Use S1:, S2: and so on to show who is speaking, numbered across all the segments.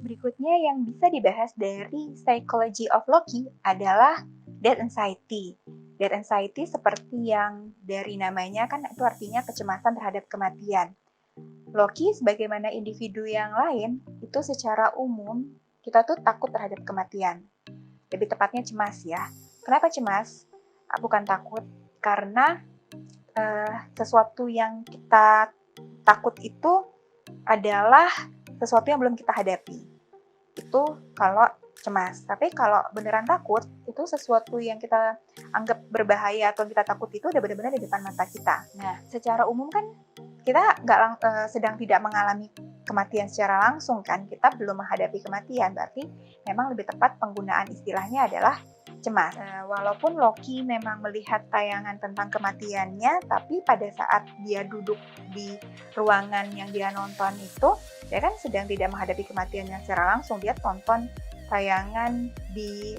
S1: berikutnya yang bisa dibahas dari Psychology of Loki adalah death anxiety. Death anxiety seperti yang dari namanya kan itu artinya kecemasan terhadap kematian. Loki sebagaimana individu yang lain itu secara umum kita tuh takut terhadap kematian. Lebih tepatnya cemas ya. Kenapa cemas? Bukan takut karena sesuatu yang kita takut itu adalah sesuatu yang belum kita hadapi. Itu kalau cemas. Tapi kalau beneran takut, itu sesuatu yang kita anggap berbahaya atau kita takut itu udah benar-benar di depan mata kita. Nah, secara umum kan kita sedang tidak mengalami kematian secara langsung kan, kita belum menghadapi kematian, berarti memang lebih tepat penggunaan istilahnya adalah cemas. Walaupun Loki memang melihat tayangan tentang kematiannya, tapi pada saat dia duduk di ruangan yang dia nonton itu, dia kan sedang tidak menghadapi kematiannya secara langsung, dia tonton tayangan di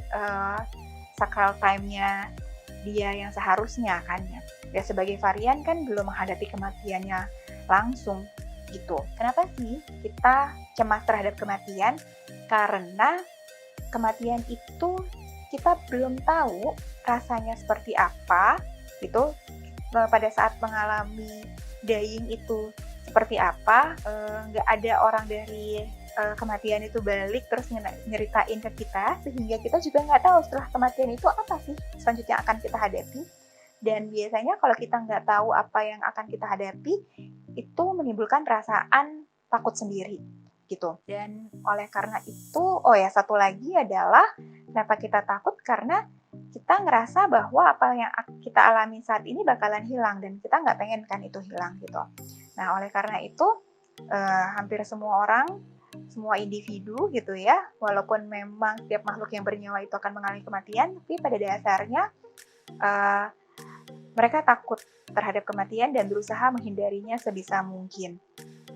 S1: sacral time-nya dia yang seharusnya kan ya. Ya sebagai varian kan belum menghadapi kematiannya langsung gitu. Kenapa sih kita cemas terhadap kematian? Karena kematian itu kita belum tahu rasanya seperti apa gitu. Pada saat mengalami dying itu seperti apa, nggak ada orang dari kematian itu balik terus nyeritain ke kita, sehingga kita juga nggak tahu setelah kematian itu apa sih selanjutnya akan kita hadapi. Dan biasanya kalau kita nggak tahu apa yang akan kita hadapi, itu menimbulkan perasaan takut sendiri gitu. Dan oleh karena itu, satu lagi adalah kenapa kita takut, karena kita ngerasa bahwa apa yang kita alami saat ini bakalan hilang dan kita nggak pengen kan itu hilang gitu. Nah, oleh karena itu hampir semua orang, semua individu gitu ya, walaupun memang setiap makhluk yang bernyawa itu akan mengalami kematian, tapi pada dasarnya mereka takut terhadap kematian dan berusaha menghindarinya sebisa mungkin.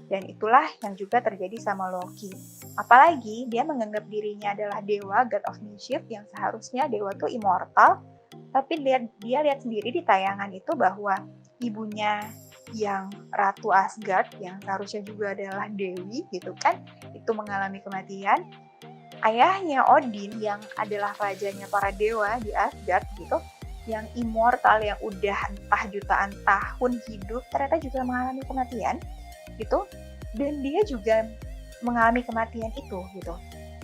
S1: Dan itulah yang juga terjadi sama Loki. Apalagi dia menganggap dirinya adalah dewa, God of Mischief, yang seharusnya dewa itu immortal. Tapi dia lihat sendiri di tayangan itu bahwa ibunya yang Ratu Asgard, yang seharusnya juga adalah Dewi gitu kan, itu mengalami kematian. Ayahnya Odin yang adalah rajanya para dewa di Asgard gitu, yang immortal, yang udah entah jutaan tahun hidup, ternyata juga mengalami kematian gitu. Dan dia juga mengalami kematian itu gitu,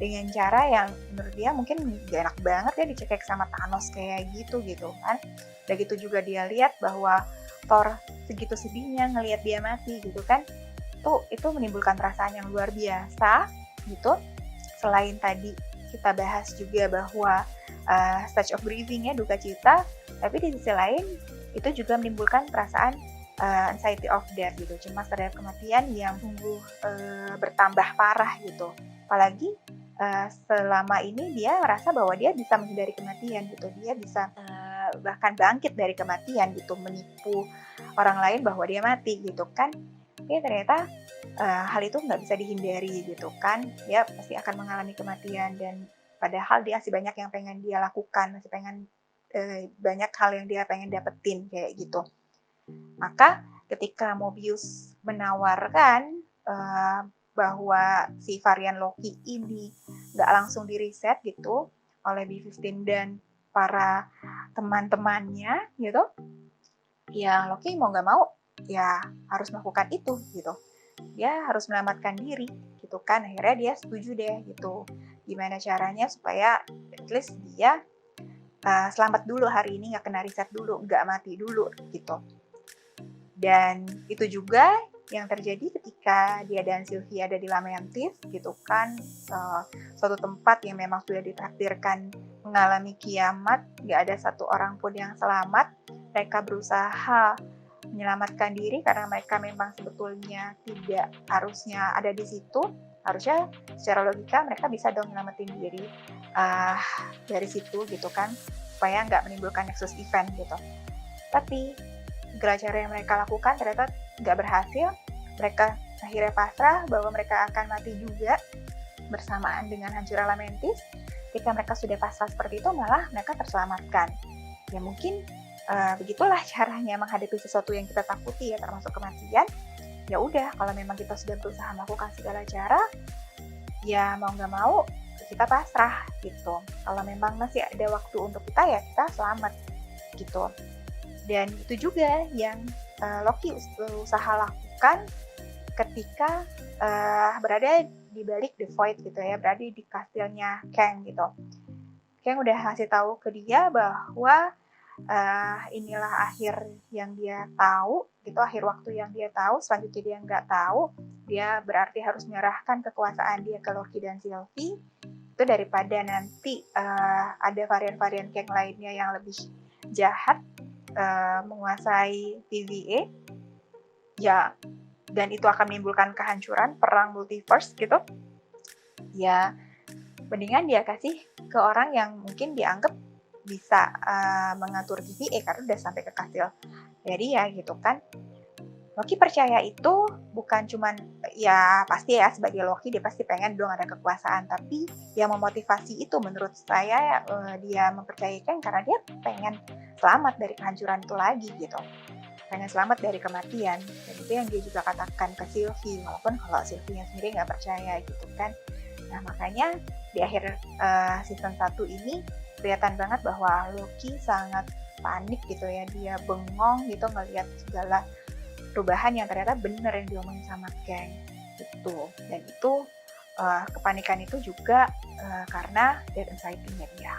S1: dengan cara yang menurut dia mungkin gak enak banget ya, dicekek sama Thanos kayak gitu kan. Dan gitu juga dia lihat bahwa Thor segitu sedihnya ngelihat dia mati gitu kan. Itu menimbulkan perasaan yang luar biasa gitu. Selain tadi kita bahas juga bahwa stage of grieving ya, duka cita, tapi di sisi lain itu juga menimbulkan perasaan anxiety of death gitu, cemas terhadap kematian yang sungguh bertambah parah gitu. Apalagi selama ini dia merasa bahwa dia bisa menghindari kematian gitu, dia bisa bahkan bangkit dari kematian gitu, menipu orang lain bahwa dia mati gitu kan. Tapi ternyata hal itu nggak bisa dihindari gitu kan, dia pasti akan mengalami kematian. Dan padahal dia masih banyak yang pengen dia lakukan, masih pengen banyak hal yang dia pengen dapetin kayak gitu. Maka ketika Mobius menawarkan bahwa si varian Loki ini nggak langsung di-reset gitu oleh B15 dan para teman-temannya gitu, ya Loki mau nggak mau ya harus melakukan itu gitu. Dia harus menyelamatkan diri gitu kan. Akhirnya dia setuju deh gitu. Gimana caranya supaya at least dia selamat dulu hari ini, nggak kena reset dulu, nggak mati dulu gitu. Dan itu juga yang terjadi ketika dia dan Sylvie ada di Lamentis gitu kan, suatu tempat yang memang sudah ditakdirkan mengalami kiamat, gak ada satu orang pun yang selamat. Mereka berusaha menyelamatkan diri karena mereka memang sebetulnya tidak harusnya ada di situ. Harusnya secara logika mereka bisa dong nyelamatin diri dari situ gitu kan, supaya nggak menimbulkan nexus event gitu. Tapi segala cara yang mereka lakukan ternyata nggak berhasil. Mereka akhirnya pasrah bahwa mereka akan mati juga bersamaan dengan hancurnya Lamentis. Ketika mereka sudah pasrah seperti itu, malah mereka terselamatkan. Ya mungkin begitulah caranya menghadapi sesuatu yang kita takuti ya, termasuk kematian. Ya udah, kalau memang kita sudah berusaha melakukan segala cara, ya mau nggak mau kita pasrah gitu. Kalau memang masih ada waktu untuk kita, ya kita selamat gitu. Dan itu juga yang Loki usaha lakukan ketika berada di balik The Void gitu ya, berada di kastilnya Kang gitu. Kang udah ngasih tahu ke dia bahwa inilah akhir yang dia tahu gitu, akhir waktu yang dia tahu, selanjutnya dia nggak tahu, dia berarti harus menyerahkan kekuasaan dia ke Loki dan Sylvie itu daripada nanti ada varian-varian Kang lainnya yang lebih jahat menguasai TVA ya, dan itu akan menimbulkan kehancuran, perang multiverse gitu ya, mendingan dia kasih ke orang yang mungkin dianggap bisa mengatur TVA karena udah sampai ke kastil. Jadi ya gitu kan, Loki percaya itu bukan cuman, ya pasti ya sebagai Loki dia pasti pengen dong ada kekuasaan, tapi yang memotivasi itu menurut saya dia mempercayakan karena dia pengen selamat dari kehancuran itu lagi gitu, pengen selamat dari kematian. Dan itu yang dia juga katakan ke Sylvie, walaupun kalau Sylvie sendiri nggak percaya gitu kan. Nah makanya di akhir season 1 ini kelihatan banget bahwa Loki sangat panik gitu ya, dia bengong gitu ngelihat segala perubahan yang ternyata benar yang diomongin sama Kang gitu. Dan itu kepanikan itu juga karena dead anxiety-nya dia.